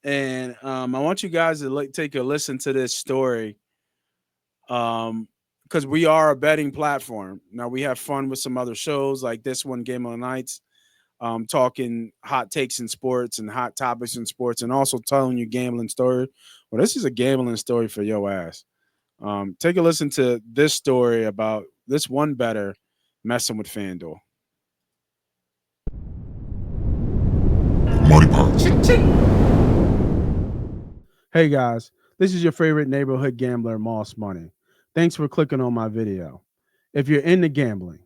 and I want you guys to take a listen to this story, because we are a betting platform. Now we have fun with some other shows like this one, Game of the Nights, talking hot takes in sports and hot topics in sports, and also telling you gambling stories. Well, this is a gambling story for your ass. Take a listen to this story about this one better messing with FanDuel. Money Pot. Hey guys, this is your favorite neighborhood gambler, Moss Money. Thanks for clicking on my video. If you're into gambling,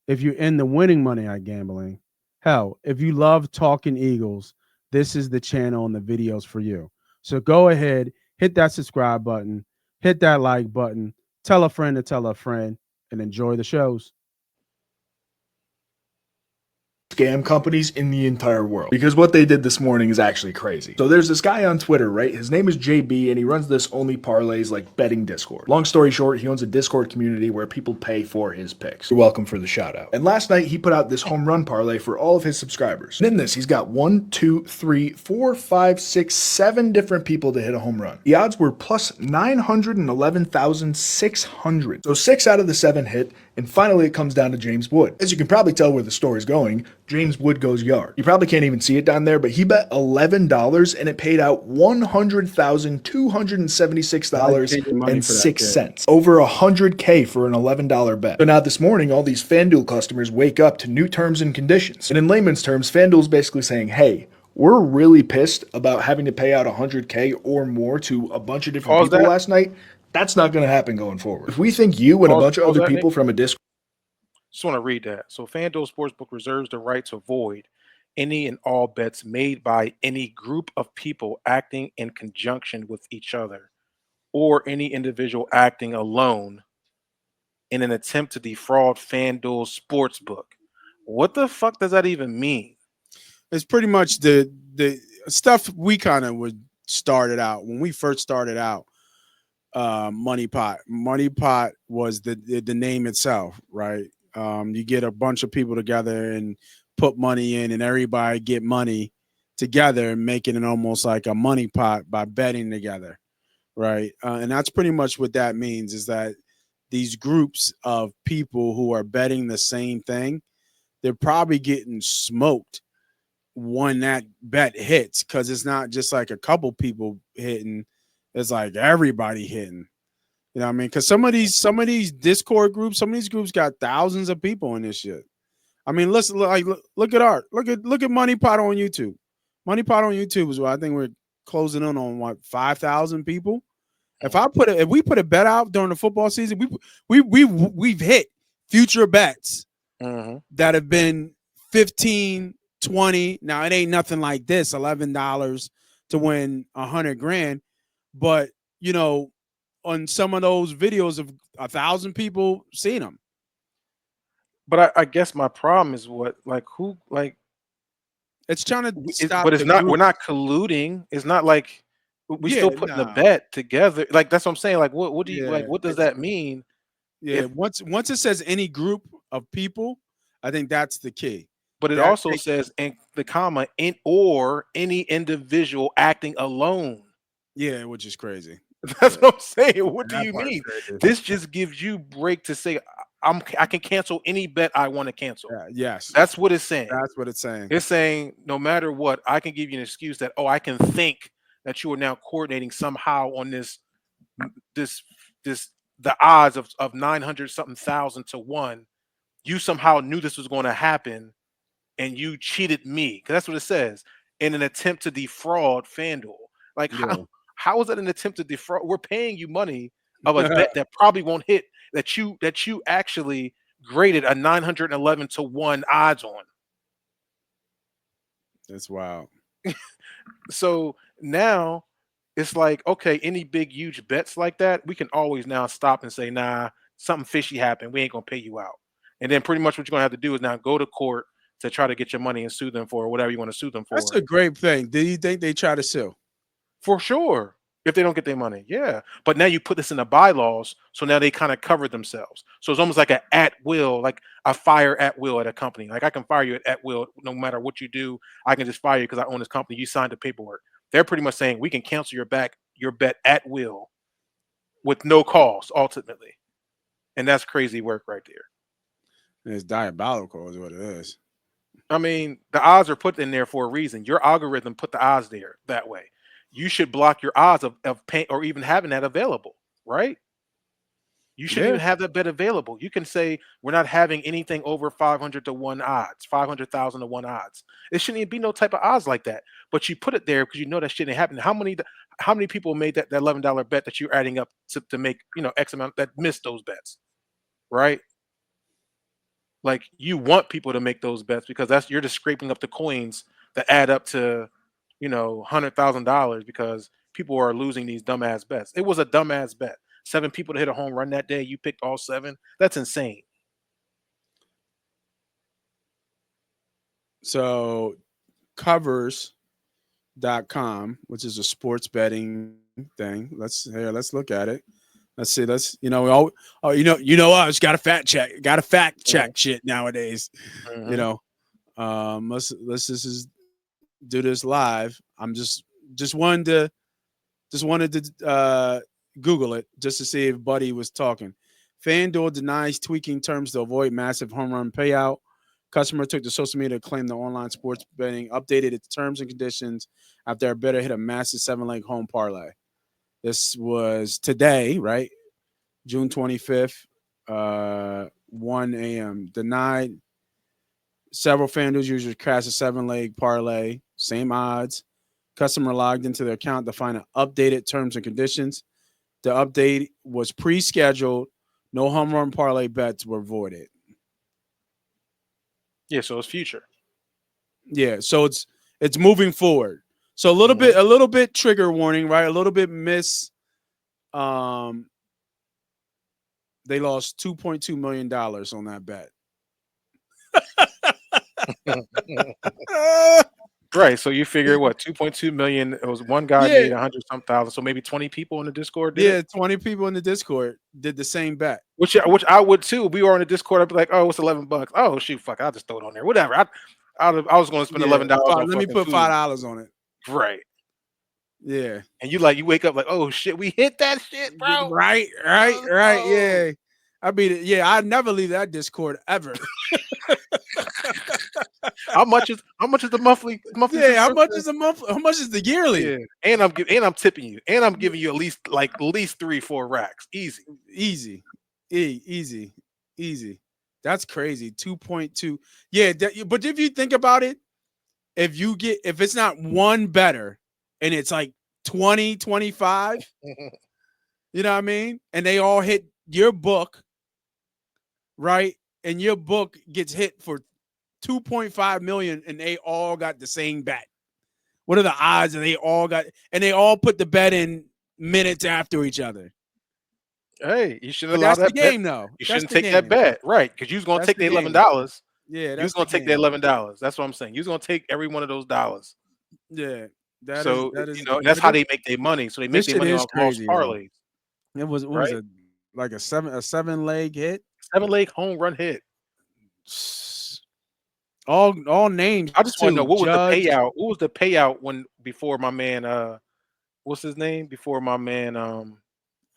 if you're into winning money at gambling, hell, if you love talking Eagles, this is the channel and the videos for you. So go ahead, hit that subscribe button, hit that like button, tell a friend to tell a friend, and enjoy the shows. Scam companies in the entire world, because what they did this morning is actually crazy. So there's this guy on Twitter, right? His name is JB, and he runs this only parlays like betting Discord. Long story short, he owns a Discord community where people pay for his picks. You're welcome for the shout out. And last night he put out this home run parlay for all of his subscribers. And in this, he's got 1, 2, 3, 4, 5, 6, 7 different people to hit a home run. The odds were plus 911,600. So 6 out of the 7 hit, and finally it comes down to James Wood. As you can probably tell where the story's going, James Wood goes yard. You probably can't even see it down there, but he bet $11 and it paid out $100,276.06. Over $100K for an $11 bet. So now this morning, all these FanDuel customers wake up to new terms and conditions. And in layman's terms, FanDuel's basically saying, hey, we're really pissed about having to pay out $100K or more to a bunch of different people last night. That's not going to happen going forward. If we think you and a bunch of other people from a Discord. Just want to read that. So FanDuel Sportsbook reserves the right to void any and all bets made by any group of people acting in conjunction with each other or any individual acting alone in an attempt to defraud FanDuel Sportsbook. What the fuck does that even mean? It's pretty much the stuff we kind of would started out when we first started out. Money Pot was the name itself, right? You get a bunch of people together and put money in, and everybody get money together and making it almost like a money pot by betting together, right? And that's pretty much what that means, is that these groups of people who are betting the same thing, they're probably getting smoked when that bet hits, because it's not just like a couple people hitting, it's like everybody hitting. You know what I mean? Because some of these Discord groups, some of these groups got thousands of people in this shit. I mean, listen, look at art. Look at Money Pot on YouTube. Money Pot on YouTube is what I think we're closing in on, what, 5,000 people. If we put a bet out during the football season, we've hit future bets that have been 15, 20. Now it ain't nothing like this, $11 to win 100 grand, but you know, on some of those videos of 1,000 people seen them. But I guess my problem is it's trying to stop. But it's not. We're not colluding. It's not like we still putting a bet together. Like that's what I'm saying. Like what do you like? What does that mean? Yeah. Once it says any group of people, I think that's the key. But it also says in the comma in or any individual acting alone. Yeah, which is crazy. That's what I'm saying. What do you mean? This just gives you break to say I can cancel any bet I want to cancel. Yes. That's what it's saying. That's what it's saying. It's saying no matter what, I can give you an excuse that, oh, I can think that you are now coordinating somehow on the odds of 900 something thousand to 1. You somehow knew this was going to happen and you cheated me. Because that's what it says. In an attempt to defraud FanDuel. Like how is that an attempt to defraud? We're paying you money of a bet that probably won't hit, that you actually graded a 911 to 1 odds on. That's wild. So now it's like, okay, any big huge bets like that, we can always now stop and say, nah, something fishy happened. We ain't gonna pay you out. And then pretty much what you're gonna have to do is now go to court to try to get your money and sue them for whatever you want to sue them for. That's a great thing. Do you think they try to sue? For sure. If they don't get their money, yeah. But now you put this in the bylaws, so now they kind of cover themselves. So it's almost like an at will, like a fire at will at a company. Like I can fire you at will no matter what you do. I can just fire you because I own this company. You signed the paperwork. They're pretty much saying we can cancel your bet at will with no cost ultimately. And that's crazy work right there. It's diabolical, is what it is. I mean, the odds are put in there for a reason. Your algorithm put the odds there that way. You should block your odds of paying or even having that available, right? You shouldn't Yeah. even have that bet available. You can say we're not having anything over 500 to 1 odds, 500,000 to 1 odds. It shouldn't even be no type of odds like that. But you put it there because you know that shit ain't happening. How many people made that $11 bet that you're adding up to make, X amount that missed those bets, right? Like you want people to make those bets because you're just scraping up the coins that add up to, $100,000 because people are losing these dumbass bets. It was a dumbass bet. 7 people to hit a home run that day. You picked all 7. That's insane. So covers.com, which is a sports betting thing. Let's look at it. Let's see. Us got to fact check shit nowadays. Mhm. Let's just do this live. I'm just wanted to Google it just to see if Buddy was talking. FanDuel denies tweaking terms to avoid massive home run payout. Customer took to social media to claim the online sports betting updated its terms and conditions after a bettor hit a massive 7-leg home parlay. This was today, right? June 25th, 1 a.m. Denied. Several FanDuel users crashed a 7-leg parlay, same odds. Customer logged into their account to find an updated terms and conditions. The update was pre-scheduled. No home run parlay bets were voided. Yeah, so it's future. Yeah, so it's moving forward. So a little bit trigger warning, right? A little bit miss. They lost $2.2 million on that bet. Right. So you figure what 2.2 million. It was one guy Yeah, made 100 some thousand. So maybe 20 people in the Discord did it. yeah. 20 people in the Discord did the same bet. Which I would too. We were on the Discord. I'd be like, oh, it's $11. Oh shoot, fuck! I'll just throw it on there. Whatever. I was going to spend Yeah, $11 on let me fucking put food. $5 on it. Right. Yeah, And you wake up like, oh shit, we hit that shit, bro. right. Oh. Yeah, I'd never leave that Discord ever. How much is the monthly Yeah, how much subscription? is a month? How much is the yearly? Yeah, and I'm tipping you, and I'm giving you at least 3-4 racks, easy. Easy, easy, easy. That's crazy. 2.2. Yeah, but if you think about it, if it's not one better and it's like 20, 25, you know what I mean? And they all hit your book, right? And your book gets hit for 2.5 million and they all got the same bet. What are the odds? And they all put the bet in minutes after each other. Hey, you should But allow that's the that bet. game, though. You That's shouldn't the take that game. bet, right? Because you was gonna That's take the the game. $11. Yeah, You was that's the gonna take the game. $11. That's what I'm saying. You was gonna take every one of those dollars. Yeah, So that is. that's But how they make their money. So they make this their shit money is off lost crazy, yo. parlays, It was what was right? it like a 7 leg hit? 7-leg home run hit. All names I just want to know too. what was the Judge. payout? What was the payout when before my man what's his name? Before my man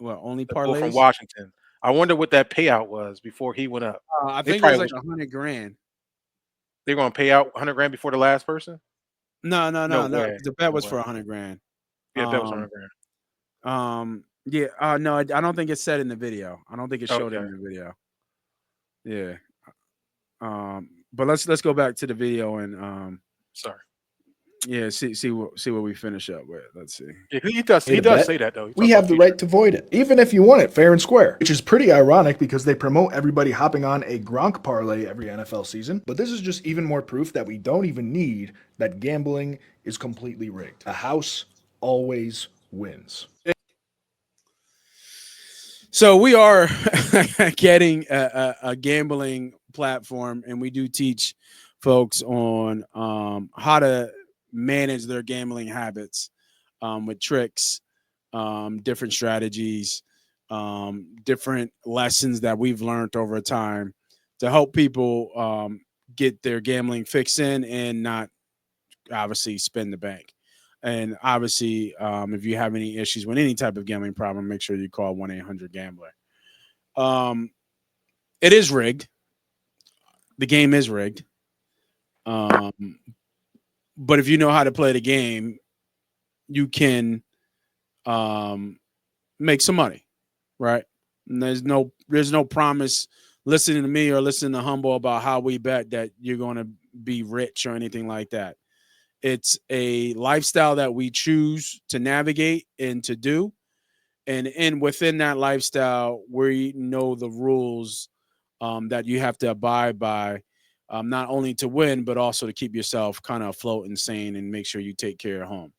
Well, only the bull from parlays. Washington. I wonder what that payout was before he went up. I They think it was probably like was 100 grand. they're gonna pay out 100 grand before the last person? No, no, No no, no. way. The bet No was way. for 100 grand. Yeah, bet was Um, 100 grand. yeah. No, I don't think it said in the video. I don't think it showed it Okay. in the video. Yeah. But let's go back to the video and Sorry. yeah, see what we finish up with. Let's see. Yeah, he does say that though. He We talks have about the future. right to void it, even if you want it fair and square, which is pretty ironic because they promote everybody hopping on a Gronk parlay every NFL season. But this is just even more proof that we don't even need that gambling is completely rigged. A house always wins. So we are getting a gambling platform, and we do teach folks on how to manage their gambling habits with tricks, different strategies, different lessons that we've learned over time to help people get their gambling fix in and not obviously spend the bank. And obviously, if you have any issues with any type of gambling problem, make sure you call 1-800-GAMBLER. It is rigged. The game is rigged. But if you know how to play the game, you can make some money, right? And there's no promise listening to me or listening to Humble about how we bet that you're going to be rich or anything like that. It's a lifestyle that we choose to navigate and to do. And within that lifestyle, we know the rules that you have to abide by, not only to win, but also to keep yourself kind of afloat and sane and make sure you take care of home.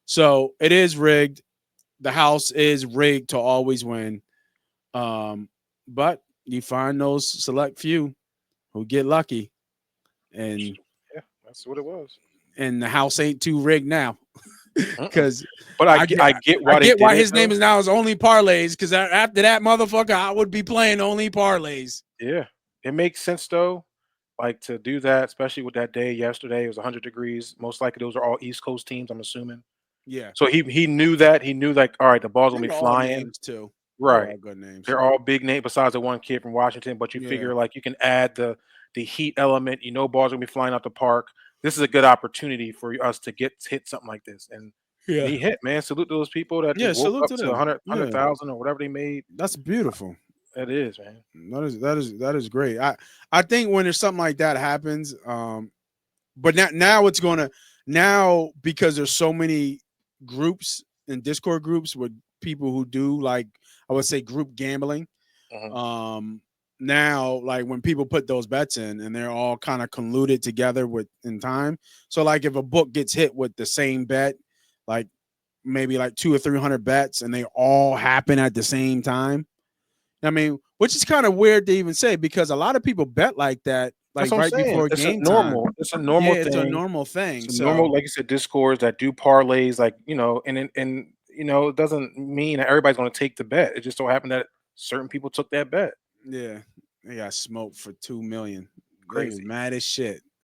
So it is rigged. The house is rigged to always win. But you find those select few who get lucky, and Yeah, that's what it was. the house ain't too rigged now. Mm-mm. Because But I get I why they get did why it his name though. is now is only parlays. Because after that motherfucker, I would be playing only parlays. Yeah, it makes sense though. Like to do that, especially with that day yesterday, it was 100 degrees. Most likely, those are all East Coast teams. I'm assuming. Yeah, So he knew that. He knew like, all right, the ball's gonna be they're all flying. names too. They're Right. all good names. They're all big name besides the one kid from Washington. But you Yeah, figure like you can add the heat element. You know, balls gonna be flying out the park. This is a good opportunity for us to hit something like this. And yeah, he hit, man. Salute to those people that just yeah. woke Salute up to to them. 100, Yeah, 100,000 or whatever they made. that's beautiful. It is, man. That is great. I think when there's something like that happens, but now it's gonna now because there's so many groups and Discord groups with people who do like I would say group gambling. Mhm. Now like when people put those bets in and they're all kind of colluded together with in time. So like if a book gets hit with the same bet, like maybe like 200 or 300 bets, and they all happen at the same time. I mean, which is kind of weird to even say because a lot of people bet like that, That's like what I'm right saying. before It's a game time. normal. It's a Yeah, normal it's a thing. normal It's thing. a normal, So like you said, discords that do parlays, like and it doesn't mean that everybody's going to take the bet. It just so happened that certain people took that bet. yeah, they got smoked for 2 million. They was Crazy. mad as shit.